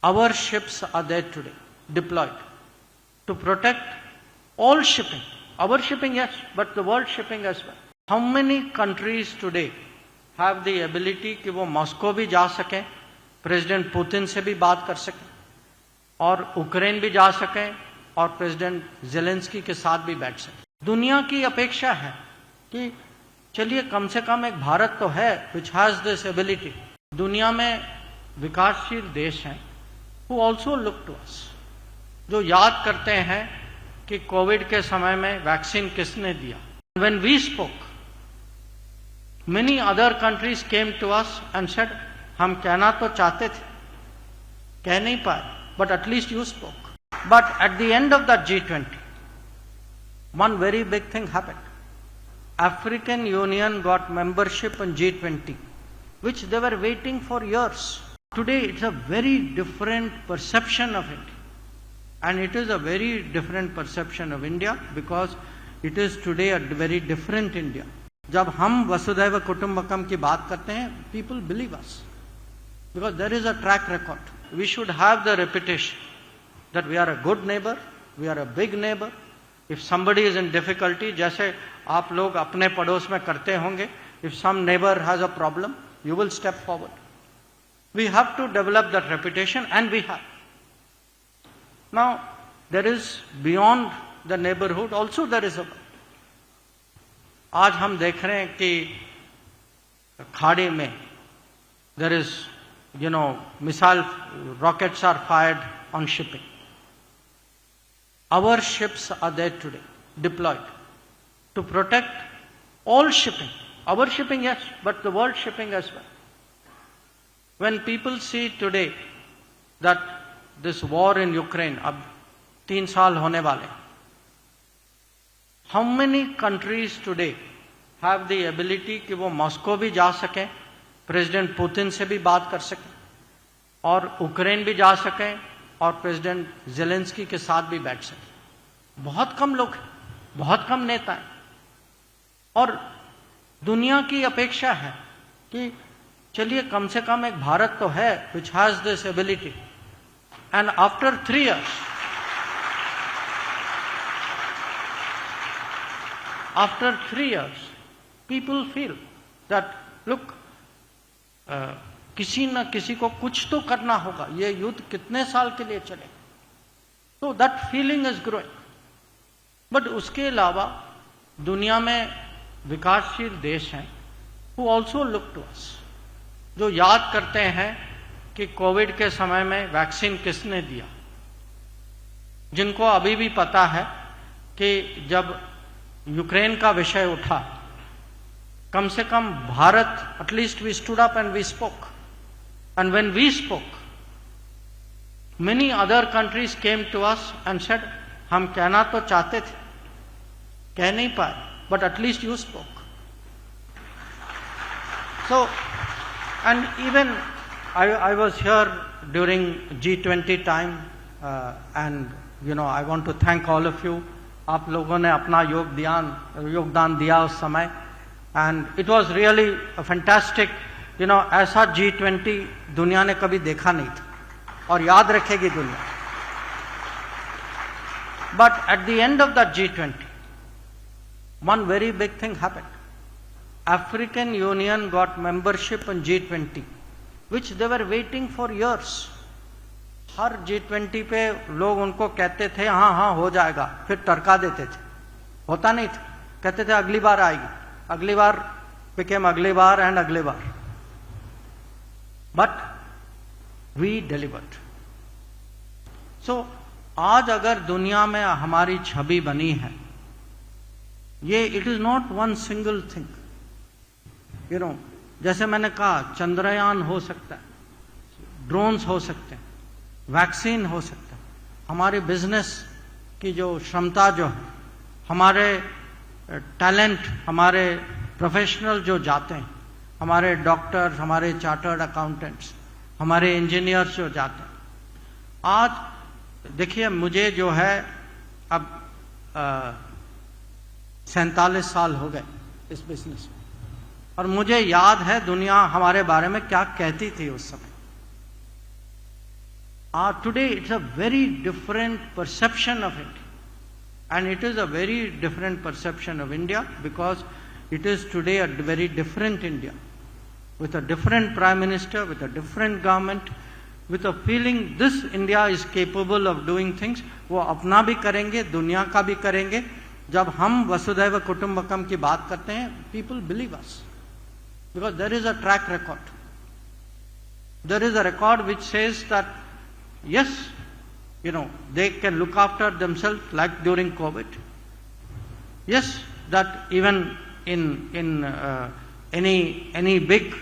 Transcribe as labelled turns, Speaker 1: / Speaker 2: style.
Speaker 1: Our ships are there today, deployed, to protect all shipping. Our shipping, yes, but the world shipping as well. How many countries today have the ability कि वो Moscow भी जा सकें, president Putin से भी बात कर सकें, और यूक्रेन भी जा सकें, और प्रेसिडेंट जेलेंस्की के साथ भी बैठ सकें? दुनिया की अपेक्षा है कि चलिए कम से कम एक भारत तो है विच हैज दिस एबिलिटी. दुनिया में विकासशील देश हैं who also look to us, जो याद करते हैं कि कोविड के समय में वैक्सीन किसने दिया. When we spoke, many other countries came to us and said, हम कहना तो चाहते थे, कह नहीं पाए, but at least you spoke. But at the end of that G20, one very big thing happened. African Union got membership in G20, which they were waiting for years. Today it's a very different perception of India, and it is a very different perception of India because it is today a very different India. जब हम वसुधैव कुटुंबकम की बात करते हैं, people believe us because there is a track record. We should have the reputation that we are a good neighbor, we are a big neighbor. If somebody is in difficulty, जैसे आप लोग अपने पड़ोस में करते होंगे, if some neighbor has a problem, you will step forward. We have to develop that reputation, and we have. Now, there is beyond the neighborhood also there is a. आज हम देख रहे हैं कि खाड़ी में there is, missile rockets are fired on shipping. Our ships are there today, deployed, to protect all shipping. Our shipping, yes, but the world shipping as well. When people see today that this war in Ukraine, अब 3 साल होने वाले, how many countries today have the ability कि वो Moscow भी जा सकें, president Putin से भी बात कर सकें, और यूक्रेन भी जा सकें, और प्रेसिडेंट जेलेंस्की के साथ भी बैठ सकें? बहुत कम लोग हैं, बहुत कम नेता हैं. और दुनिया की अपेक्षा है कि चलिए कम से कम एक भारत तो है which has this ability. And after 3 years, after 3 years, people feel that look, किसी न किसी को कुछ तो करना होगा, ये युद्ध कितने साल के लिए चले. तो that feeling is growing. But उसके अलावा दुनिया में विकासशील देश हैं who also look to us, जो याद करते हैं कि कोविड के समय में वैक्सीन किसने दिया, जिनको अभी भी पता है कि जब यूक्रेन का विषय उठा, कम से कम Bharat, at least we stood up and we spoke, and when we spoke many other countries came to us and said, हम कहना तो चाहते थे, कह नहीं पाए, but at least you spoke. So, and even I was here during G20 time, and I want to thank all of you. आप लोगों ने अपना योगदान दिया उस समय, and it was really a fantastic, ऐसा G20 दुनिया ने कभी देखा नहीं था, और याद रखेगी दुनिया. But at the end of that G20, one very big thing happened. African Union got membership in G20, which they were waiting for years. Her G20 पे लोग उनको कहते थे हाँ हो जाएगा, फिर टरका देते थे, होता नहीं था, कहते थे अगली बार आएगी, अगली बार became अगली बार and अगली बार. But we delivered. So आज अगर दुनिया में हमारी छवि बनी है, ये it is not one single thing. जैसे मैंने कहा, चंद्रयान हो सकता है, ड्रोन्स हो सकते हैं, वैक्सीन हो सकता है, हमारे बिजनेस की जो क्षमता जो है, हमारे टैलेंट, हमारे प्रोफेशनल जो जाते हैं, हमारे डॉक्टर्स, हमारे चार्टर्ड अकाउंटेंट्स, हमारे इंजीनियर्स जो जाते हैं. आज देखिए, मुझे जो है अब 47 साल हो गए इस बिजनेस में, और मुझे याद है दुनिया हमारे बारे में क्या कहती थी उस समय. Today it's a very different perception of India. And it is a very different perception of India because it is today a very different India, with a different Prime Minister, with a different government, with a feeling this India is capable of doing things. वो अपना भी करेंगे, दुनिया का भी करेंगे. जब हम वसुधैव कुटुंबकम की बात करते हैं, people believe us because there is a track record. There is a record which says that yes, they can look after themselves like during COVID. Yes, that even in any big